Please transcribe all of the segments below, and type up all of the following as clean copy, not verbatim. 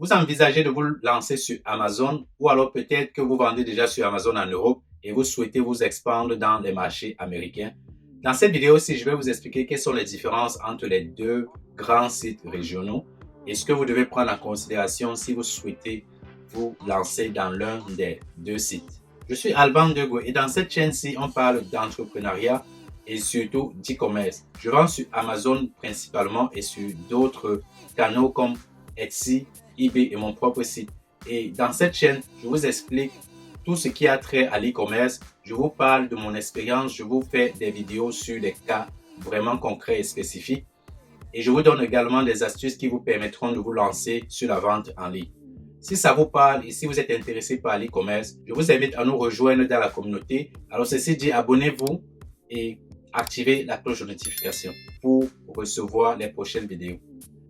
Vous envisagez de vous lancer sur Amazon ou alors peut-être que vous vendez déjà sur Amazon en Europe et vous souhaitez vous expandre dans les marchés américains. Dans cette vidéo-ci, je vais vous expliquer quelles sont les différences entre les deux grands sites régionaux et ce que vous devez prendre en considération si vous souhaitez vous lancer dans l'un des deux sites. Je suis Alban Dego et dans cette chaîne-ci, on parle d'entrepreneuriat et surtout d'e-commerce. Je vends sur Amazon principalement et sur d'autres canaux comme Etsy, eBay et mon propre site. Et dans cette chaîne, je vous explique tout ce qui a trait à l'e-commerce. Je vous parle de mon expérience, je vous fais des vidéos sur des cas vraiment concrets et spécifiques. Et je vous donne également des astuces qui vous permettront de vous lancer sur la vente en ligne. Si ça vous parle et si vous êtes intéressé par l'e-commerce, je vous invite à nous rejoindre dans la communauté. Alors ceci dit, abonnez-vous et activez la cloche de notification pour recevoir les prochaines vidéos.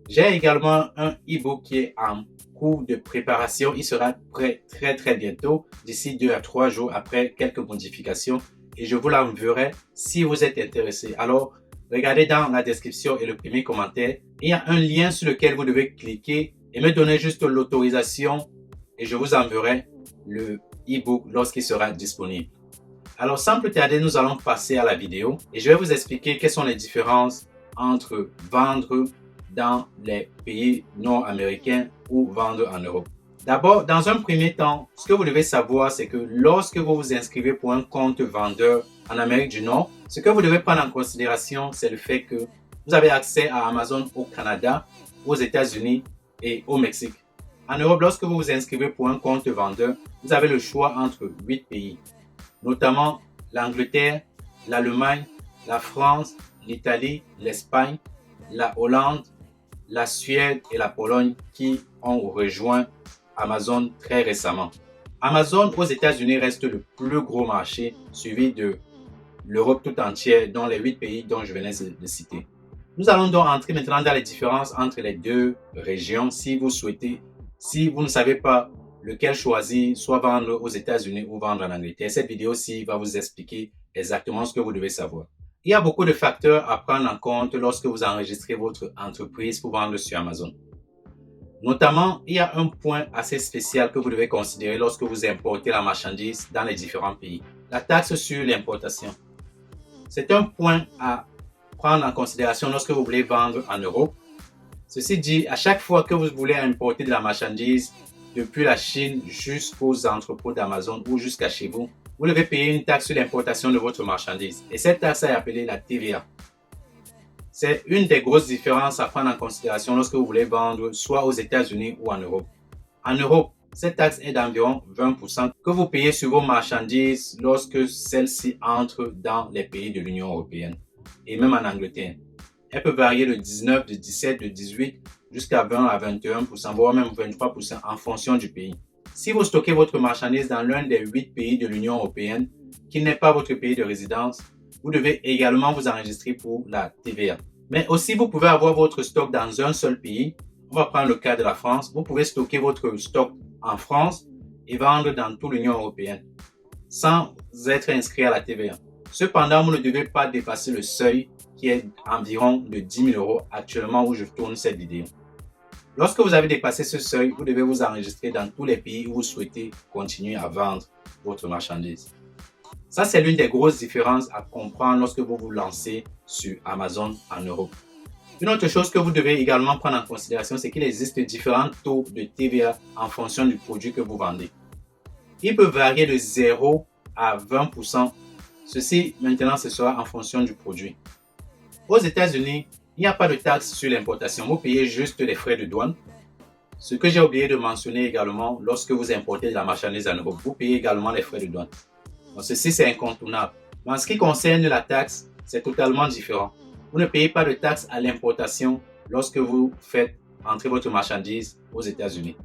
J'ai également un e-book qui est en cours de préparation. Il sera prêt très bientôt, d'ici 2 à 3 jours après quelques modifications. Et je vous l'enverrai si vous êtes intéressé. Alors, regardez dans la description et le premier commentaire. Il y a un lien sur lequel vous devez cliquer et me donner juste l'autorisation. Et je vous enverrai le e-book lorsqu'il sera disponible. Alors, sans plus tarder, nous allons passer à la vidéo. Et je vais vous expliquer quelles sont les différences entre vendre dans les pays nord-américains ou vendre en Europe. D'abord, dans un premier temps, ce que vous devez savoir, c'est que lorsque vous vous inscrivez pour un compte vendeur en Amérique du Nord, ce que vous devez prendre en considération, c'est le fait que vous avez accès à Amazon au Canada, aux États-Unis et au Mexique. En Europe, lorsque vous vous inscrivez pour un compte vendeur, vous avez le choix entre 8 pays, notamment l'Angleterre, l'Allemagne, la France, l'Italie, l'Espagne, la Hollande, la Suède et la Pologne qui ont rejoint Amazon très récemment. Amazon aux États-Unis reste le plus gros marché, suivi de l'Europe tout entière, dont les 8 pays dont je venais de citer. Nous allons donc entrer maintenant dans les différences entre les deux régions si vous souhaitez, si vous ne savez pas lequel choisir, soit vendre aux États-Unis ou vendre en Angleterre. Cette vidéo-ci va vous expliquer exactement ce que vous devez savoir. Il y a beaucoup de facteurs à prendre en compte lorsque vous enregistrez votre entreprise pour vendre sur Amazon. Notamment, il y a un point assez spécial que vous devez considérer lorsque vous importez la marchandise dans les différents pays. La taxe sur l'importation. C'est un point à prendre en considération lorsque vous voulez vendre en Europe. Ceci dit, à chaque fois que vous voulez importer de la marchandise depuis la Chine jusqu'aux entrepôts d'Amazon ou jusqu'à chez vous, vous devez payer une taxe sur l'importation de votre marchandise. Et cette taxe est appelée la TVA. C'est une des grosses différences à prendre en considération lorsque vous voulez vendre soit aux États-Unis ou en Europe. En Europe, cette taxe est d'environ 20% que vous payez sur vos marchandises lorsque celles-ci entrent dans les pays de l'Union européenne et même en Angleterre. Elle peut varier de 19, de 17, de 18 jusqu'à 20 à 21%, voire même 23% en fonction du pays. Si vous stockez votre marchandise dans l'un des 8 pays de l'Union européenne, qui n'est pas votre pays de résidence, vous devez également vous enregistrer pour la TVA. Mais aussi, vous pouvez avoir votre stock dans un seul pays. On va prendre le cas de la France. Vous pouvez stocker votre stock en France et vendre dans toute l'Union européenne sans être inscrit à la TVA. Cependant, vous ne devez pas dépasser le seuil qui est environ de 10 000 € actuellement où je tourne cette vidéo. Lorsque vous avez dépassé ce seuil, vous devez vous enregistrer dans tous les pays où vous souhaitez continuer à vendre votre marchandise. Ça, c'est l'une des grosses différences à comprendre lorsque vous vous lancez sur Amazon en Europe. Une autre chose que vous devez également prendre en considération, c'est qu'il existe différents taux de TVA en fonction du produit que vous vendez. Il peut varier de 0 à 20%. Ceci, maintenant, ce sera en fonction du produit. Aux États-Unis, il n'y a pas de taxe sur l'importation. Vous payez juste les frais de douane. Ce que j'ai oublié de mentionner également, lorsque vous importez de la marchandise en Europe, vous payez également les frais de douane. Donc, ceci, c'est incontournable. Mais en ce qui concerne la taxe, c'est totalement différent. Vous ne payez pas de taxe à l'importation lorsque vous faites entrer votre marchandise aux États-Unis.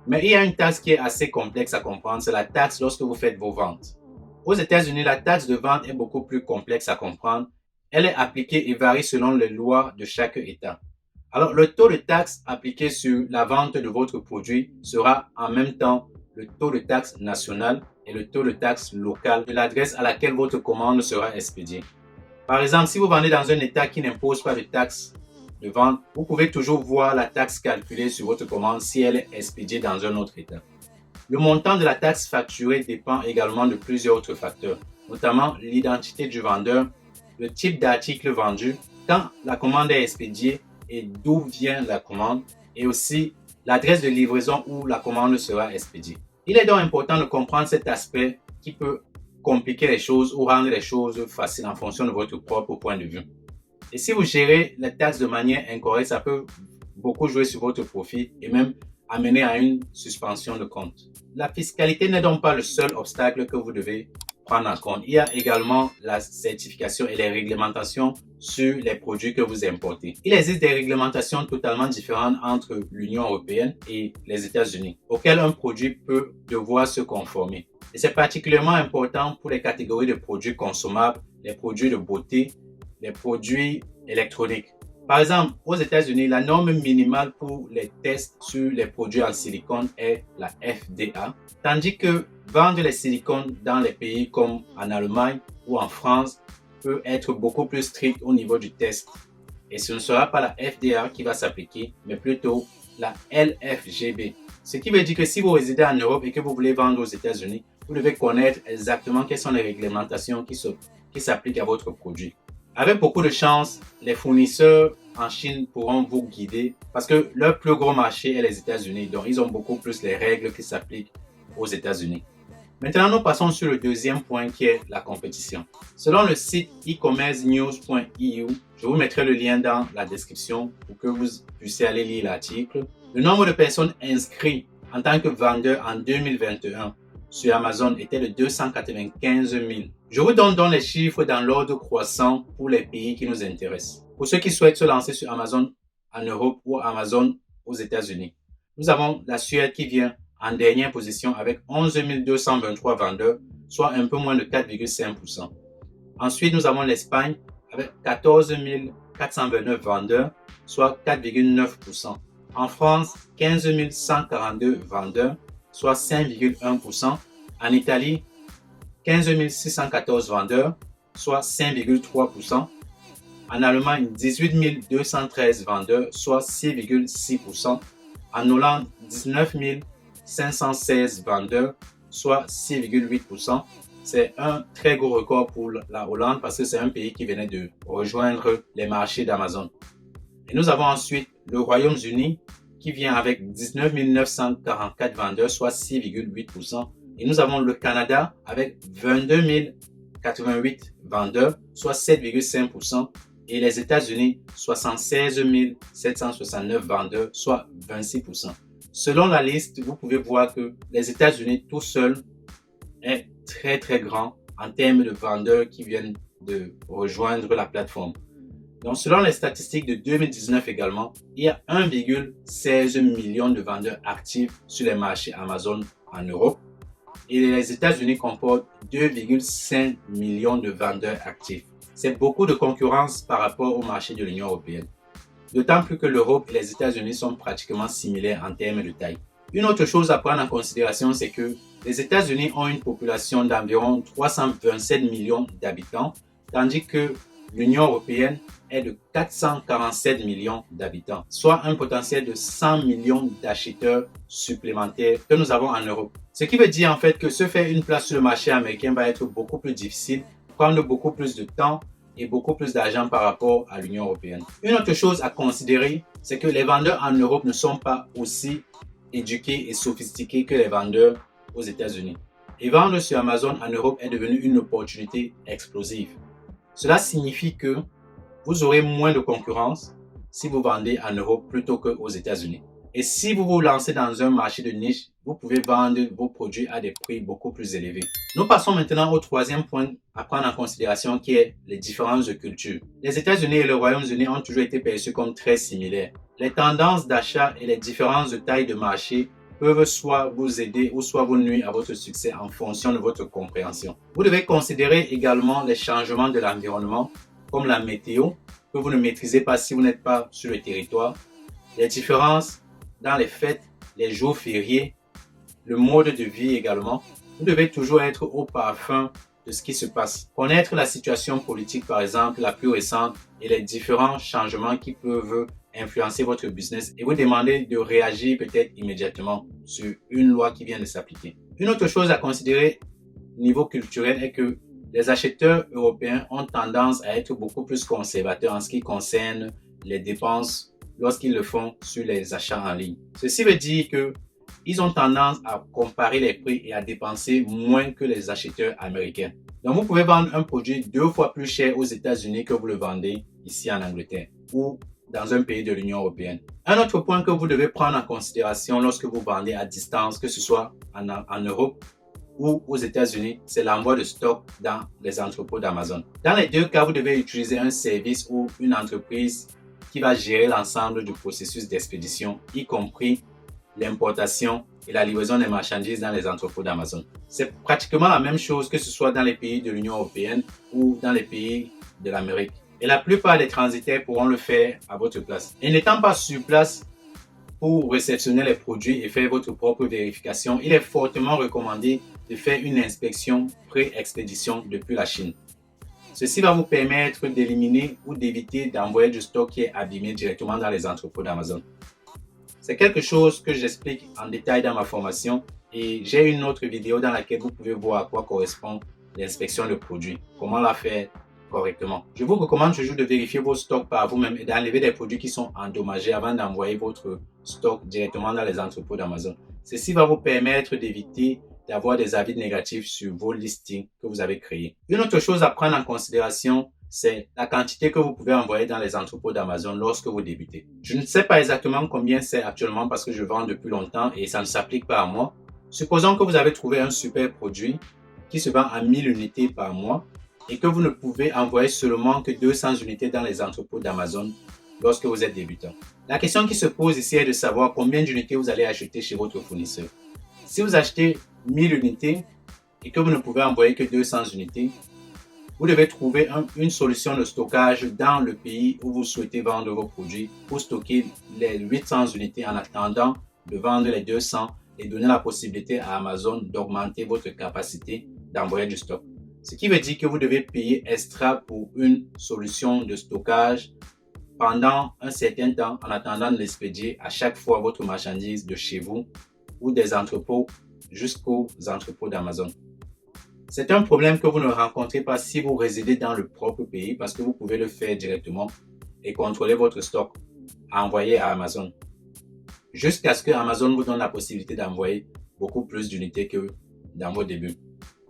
Mais il y a une taxe qui est assez complexe à comprendre, c'est la taxe lorsque vous faites vos ventes. Aux États-Unis, la taxe de vente est beaucoup plus complexe à comprendre. Elle est appliquée et varie selon les lois de chaque État. Alors, le taux de taxe appliqué sur la vente de votre produit sera en même temps le taux de taxe national et le taux de taxe local de l'adresse à laquelle votre commande sera expédiée. Par exemple, si vous vendez dans un État qui n'impose pas de taxe de vente, vous pouvez toujours voir la taxe calculée sur votre commande si elle est expédiée dans un autre État. Le montant de la taxe facturée dépend également de plusieurs autres facteurs, notamment l'identité du vendeur, le type d'article vendu, quand la commande est expédiée et d'où vient la commande, et aussi l'adresse de livraison où la commande sera expédiée. Il est donc important de comprendre cet aspect qui peut compliquer les choses ou rendre les choses faciles en fonction de votre propre point de vue. Et si vous gérez les taxes de manière incorrecte, ça peut beaucoup jouer sur votre profit et même amener à une suspension de compte. La fiscalité n'est donc pas le seul obstacle que vous devez prendre en compte. Il y a également la certification et les réglementations sur les produits que vous importez. Il existe des réglementations totalement différentes entre l'Union européenne et les États-Unis, auxquelles un produit peut devoir se conformer. Et c'est particulièrement important pour les catégories de produits consommables, les produits de beauté, les produits électroniques. Par exemple, aux États-Unis, la norme minimale pour les tests sur les produits en silicone est la FDA, tandis que vendre les silicones dans les pays comme en Allemagne ou en France peut être beaucoup plus strict au niveau du test. Et ce ne sera pas la FDA qui va s'appliquer, mais plutôt la LFGB. Ce qui veut dire que si vous résidez en Europe et que vous voulez vendre aux États-Unis, vous devez connaître exactement quelles sont les réglementations qui s'appliquent à votre produit. Avec beaucoup de chance, les fournisseurs en Chine pourront vous guider parce que leur plus gros marché est les États-Unis. Donc, ils ont beaucoup plus les règles qui s'appliquent aux États-Unis. Maintenant, nous passons sur le deuxième point qui est la compétition. Selon le site e-commercenews.eu, je vous mettrai le lien dans la description pour que vous puissiez aller lire l'article. Le nombre de personnes inscrites en tant que vendeur en 2021 sur Amazon était de 295 000. Je vous donne donc les chiffres dans l'ordre croissant pour les pays qui nous intéressent. Pour ceux qui souhaitent se lancer sur Amazon en Europe ou Amazon aux États-Unis, nous avons la Suède qui vient en dernière position avec 11 223 vendeurs, soit un peu moins de 4,5%. Ensuite, nous avons l'Espagne avec 14 429 vendeurs, soit 4,9%. En France, 15 142 vendeurs, soit 5,1%. En Italie, 15 614 vendeurs, soit 5,3%. En Allemagne, 18 213 vendeurs, soit 6,6%. En Hollande, 19 516 vendeurs, soit 6,8%. C'est un très gros record pour la Hollande parce que c'est un pays qui venait de rejoindre les marchés d'Amazon. Et nous avons ensuite le Royaume-Uni qui vient avec 19 944 vendeurs, soit 6,8%. Et nous avons le Canada avec 22 088 vendeurs, soit 7,5%. Et les États-Unis, 76 769 vendeurs, soit 26%. Selon la liste, vous pouvez voir que les États-Unis tout seuls est très très grand en termes de vendeurs qui viennent de rejoindre la plateforme. Donc, selon les statistiques de 2019 également, il y a 1,16 million de vendeurs actifs sur les marchés Amazon en Europe et les États-Unis comportent 2,5 millions de vendeurs actifs. C'est beaucoup de concurrence par rapport au marché de l'Union européenne. D'autant plus que l'Europe et les États-Unis sont pratiquement similaires en termes de taille. Une autre chose à prendre en considération, c'est que les États-Unis ont une population d'environ 327 millions d'habitants, tandis que l'Union européenne est de 447 millions d'habitants, soit un potentiel de 100 millions d'acheteurs supplémentaires que nous avons en Europe. Ce qui veut dire en fait que se faire une place sur le marché américain va être beaucoup plus difficile, prendre beaucoup plus de temps et beaucoup plus d'argent par rapport à l'Union européenne. Une autre chose à considérer, c'est que les vendeurs en Europe ne sont pas aussi éduqués et sophistiqués que les vendeurs aux États-Unis. Et vendre sur Amazon en Europe est devenu une opportunité explosive. Cela signifie que vous aurez moins de concurrence si vous vendez en Europe plutôt qu'aux États-Unis. Et si vous vous lancez dans un marché de niche, vous pouvez vendre vos produits à des prix beaucoup plus élevés. Nous passons maintenant au troisième point à prendre en considération qui est les différences de culture. Les États-Unis et le Royaume-Uni ont toujours été perçus comme très similaires. Les tendances d'achat et les différences de taille de marché peuvent soit vous aider ou soit vous nuire à votre succès en fonction de votre compréhension. Vous devez considérer également les changements de l'environnement comme la météo que vous ne maîtrisez pas si vous n'êtes pas sur le territoire, les différences dans les fêtes, les jours fériés, le mode de vie également. Vous devez toujours être au parfum de ce qui se passe. Connaître la situation politique, par exemple, la plus récente et les différents changements qui peuvent influencer votre business et vous demander de réagir peut-être immédiatement sur une loi qui vient de s'appliquer. Une autre chose à considérer au niveau culturel est que les acheteurs européens ont tendance à être beaucoup plus conservateurs en ce qui concerne les dépenses lorsqu'ils le font sur les achats en ligne. Ceci veut dire que ils ont tendance à comparer les prix et à dépenser moins que les acheteurs américains. Donc, vous pouvez vendre un produit 2 fois plus cher aux États-Unis que vous le vendez ici en Angleterre ou dans un pays de l'Union européenne. Un autre point que vous devez prendre en considération lorsque vous vendez à distance, que ce soit en Europe ou aux États-Unis, c'est l'envoi de stock dans les entrepôts d'Amazon. Dans les deux cas, vous devez utiliser un service ou une entreprise qui va gérer l'ensemble du processus d'expédition, y compris l'importation et la livraison des marchandises dans les entrepôts d'Amazon. C'est pratiquement la même chose que ce soit dans les pays de l'Union européenne ou dans les pays de l'Amérique. Et la plupart des transitaires pourront le faire à votre place. Et n'étant pas sur place pour réceptionner les produits et faire votre propre vérification, il est fortement recommandé de faire une inspection pré-expédition depuis la Chine. Ceci va vous permettre d'éliminer ou d'éviter d'envoyer du stock qui est abîmé directement dans les entrepôts d'Amazon. C'est quelque chose que j'explique en détail dans ma formation et j'ai une autre vidéo dans laquelle vous pouvez voir à quoi correspond l'inspection de produits, comment la faire correctement. Je vous recommande toujours de vérifier vos stocks par vous-même et d'enlever des produits qui sont endommagés avant d'envoyer votre stock directement dans les entrepôts d'Amazon. Ceci va vous permettre d'éviter d'avoir des avis négatifs sur vos listings que vous avez créés. Une autre chose à prendre en considération, c'est la quantité que vous pouvez envoyer dans les entrepôts d'Amazon lorsque vous débutez. Je ne sais pas exactement combien c'est actuellement parce que je vends depuis longtemps et ça ne s'applique pas à moi. Supposons que vous avez trouvé un super produit qui se vend à 1000 unités par mois et que vous ne pouvez envoyer seulement que 200 unités dans les entrepôts d'Amazon lorsque vous êtes débutant. La question qui se pose ici est de savoir combien d'unités vous allez acheter chez votre fournisseur. Si vous achetez 1000 unités et que vous ne pouvez envoyer que 200 unités, vous devez trouver une solution de stockage dans le pays où vous souhaitez vendre vos produits pour stocker les 800 unités en attendant de vendre les 200 et donner la possibilité à Amazon d'augmenter votre capacité d'envoyer du stock. Ce qui veut dire que vous devez payer extra pour une solution de stockage pendant un certain temps en attendant de l'expédier à chaque fois votre marchandise de chez vous ou des entrepôts jusqu'aux entrepôts d'Amazon. C'est un problème que vous ne rencontrez pas si vous résidez dans le propre pays parce que vous pouvez le faire directement et contrôler votre stock à envoyer à Amazon. Jusqu'à ce que Amazon vous donne la possibilité d'envoyer beaucoup plus d'unités que dans vos débuts.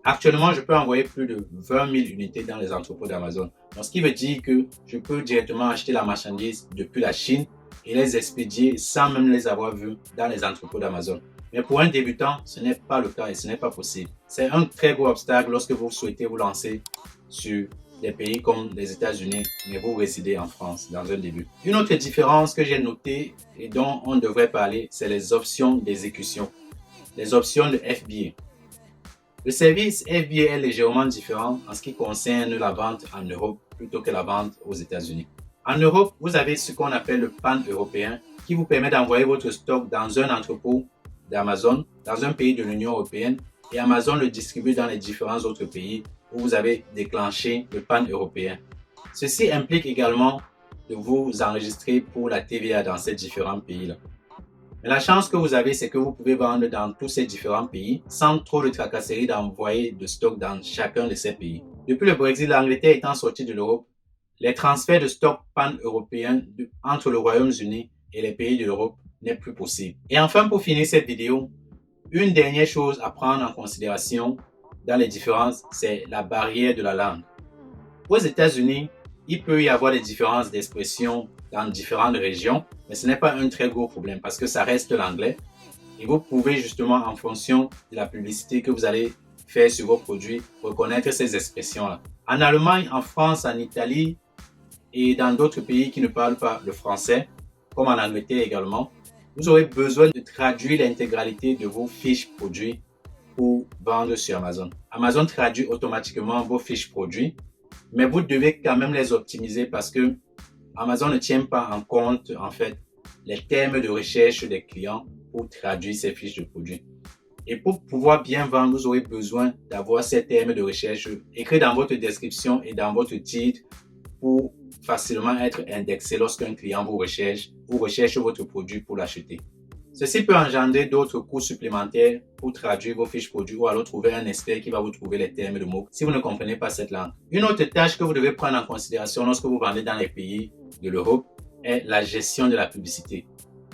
Actuellement, je peux envoyer plus de 20 000 unités dans les entrepôts d'Amazon. Donc, ce qui veut dire que je peux directement acheter la marchandise depuis la Chine et les expédier sans même les avoir vues dans les entrepôts d'Amazon. Mais pour un débutant, ce n'est pas le cas et ce n'est pas possible. C'est un très gros obstacle lorsque vous souhaitez vous lancer sur des pays comme les États-Unis, mais vous résidez en France dans un début. Une autre différence que j'ai notée et dont on devrait parler, c'est les options d'exécution, les options de FBA. Le service FBA est légèrement différent en ce qui concerne la vente en Europe plutôt que la vente aux États-Unis. En Europe, vous avez ce qu'on appelle le pan-européen qui vous permet d'envoyer votre stock dans un entrepôt d'Amazon, dans un pays de l'Union européenne, et Amazon le distribue dans les différents autres pays où vous avez déclenché le pan-européen. Ceci implique également de vous enregistrer pour la TVA dans ces différents pays-là. Mais la chance que vous avez, c'est que vous pouvez vendre dans tous ces différents pays sans trop de tracasserie d'envoyer de stock dans chacun de ces pays. Depuis le Brexit, l'Angleterre étant sortie de l'Europe, les transferts de stock pan-européens entre le Royaume-Uni et les pays de l'Europe n'est plus possible. Et enfin, pour finir cette vidéo, une dernière chose à prendre en considération dans les différences, c'est la barrière de la langue. Aux États-Unis, il peut y avoir des différences d'expression dans différentes régions, mais ce n'est pas un très gros problème parce que ça reste l'anglais. Et vous pouvez justement, en fonction de la publicité que vous allez faire sur vos produits, reconnaître ces expressions-là. En Allemagne, en France, en Italie et dans d'autres pays qui ne parlent pas le français, comme en Angleterre également, vous aurez besoin de traduire l'intégralité de vos fiches produits pour vendre sur Amazon. Amazon traduit automatiquement vos fiches produits, mais vous devez quand même les optimiser parce que Amazon ne tient pas en compte en fait les termes de recherche des clients pour traduire ces fiches de produits. Et pour pouvoir bien vendre, vous aurez besoin d'avoir ces termes de recherche écrits dans votre description et dans votre titre pour facilement être indexé lorsqu'un client vous recherche ou recherche votre produit pour l'acheter. Ceci peut engendrer d'autres coûts supplémentaires pour traduire vos fiches produits ou alors trouver un expert qui va vous trouver les termes de mots si vous ne comprenez pas cette langue. Une autre tâche que vous devez prendre en considération lorsque vous vendez dans les pays de l'Europe est la gestion de la publicité.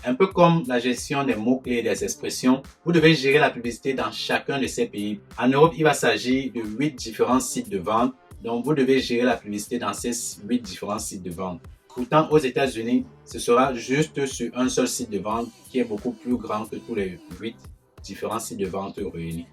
Un peu comme la gestion des mots-clés et des expressions, vous devez gérer la publicité dans chacun de ces pays. En Europe, il va s'agir de 8 différents sites de vente, donc vous devez gérer la publicité dans ces 8 différents sites de vente. Pourtant, aux États-Unis, ce sera juste sur un seul site de vente qui est beaucoup plus grand que tous les 8 différents sites de vente réunis.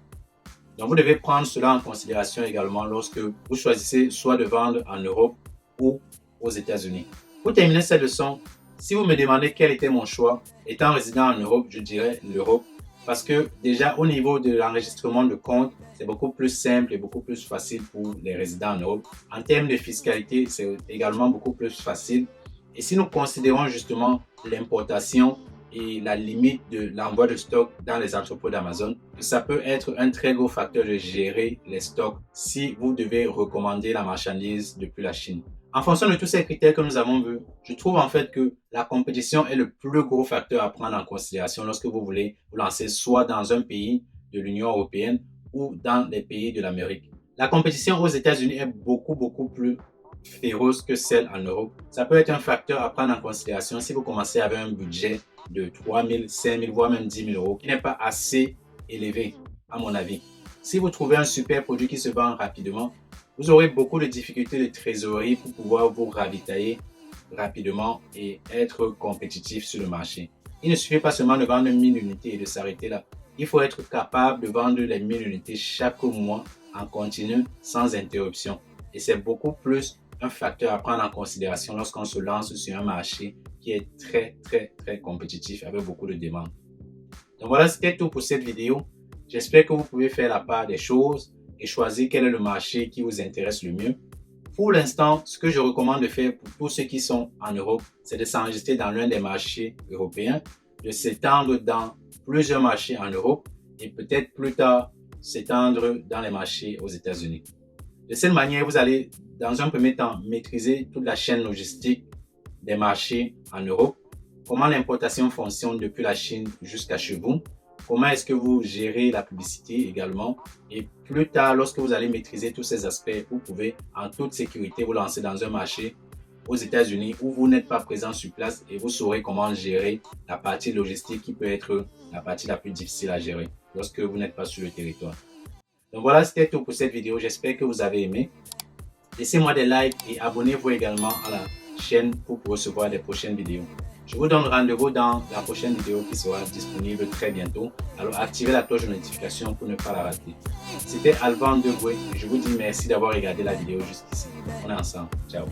Donc, vous devez prendre cela en considération également lorsque vous choisissez soit de vendre en Europe ou aux États-Unis. Pour terminer cette leçon, si vous me demandez quel était mon choix, étant résident en Europe, je dirais l'Europe parce que déjà au niveau de l'enregistrement de compte, c'est beaucoup plus simple et beaucoup plus facile pour les résidents en Europe. En termes de fiscalité, c'est également beaucoup plus facile. Et si nous considérons justement l'importation et la limite de l'envoi de stock dans les entrepôts d'Amazon, ça peut être un très gros facteur de gérer les stocks si vous devez recommander la marchandise depuis la Chine. En fonction de tous ces critères que nous avons vus, je trouve en fait que la compétition est le plus gros facteur à prendre en considération lorsque vous voulez vous lancer soit dans un pays de l'Union européenne ou dans les pays de l'Amérique. La compétition aux États-Unis est beaucoup plus féroce que celle en Europe. Ça peut être un facteur à prendre en considération si vous commencez avec un budget de 3 000, 5 000, voire même 10 000 euros, qui n'est pas assez élevé à mon avis. Si vous trouvez un super produit qui se vend rapidement, vous aurez beaucoup de difficultés de trésorerie pour pouvoir vous ravitailler rapidement et être compétitif sur le marché. Il ne suffit pas seulement de vendre 1000 unités et de s'arrêter là. Il faut être capable de vendre les 1000 unités chaque mois en continu sans interruption. Et c'est beaucoup plus un facteur à prendre en considération lorsqu'on se lance sur un marché qui est très compétitif avec beaucoup de demandes. Donc voilà, c'était tout pour cette vidéo. J'espère que vous pouvez faire la part des choses et choisir quel est le marché qui vous intéresse le mieux. Pour l'instant, ce que je recommande de faire pour tous ceux qui sont en Europe, c'est de s'enregistrer dans l'un des marchés européens, de s'étendre dans plusieurs marchés en Europe et peut-être plus tard s'étendre dans les marchés aux États-Unis. De cette manière, vous allez dans un premier temps maîtriser toute la chaîne logistique des marchés en Europe, comment l'importation fonctionne depuis la Chine jusqu'à chez vous, comment est-ce que vous gérez la publicité également. Et plus tard, lorsque vous allez maîtriser tous ces aspects, vous pouvez en toute sécurité vous lancer dans un marché aux États-Unis où vous n'êtes pas présent sur place et vous saurez comment gérer la partie logistique qui peut être la partie la plus difficile à gérer lorsque vous n'êtes pas sur le territoire. Donc voilà, c'était tout pour cette vidéo. J'espère que vous avez aimé. Laissez-moi des likes et abonnez-vous également à la chaîne pour recevoir les prochaines vidéos. Je vous donne rendez-vous dans la prochaine vidéo qui sera disponible très bientôt. Alors activez la cloche de notification pour ne pas la rater. C'était Alban Degoué. Je vous dis merci d'avoir regardé la vidéo jusqu'ici. On est ensemble. Ciao.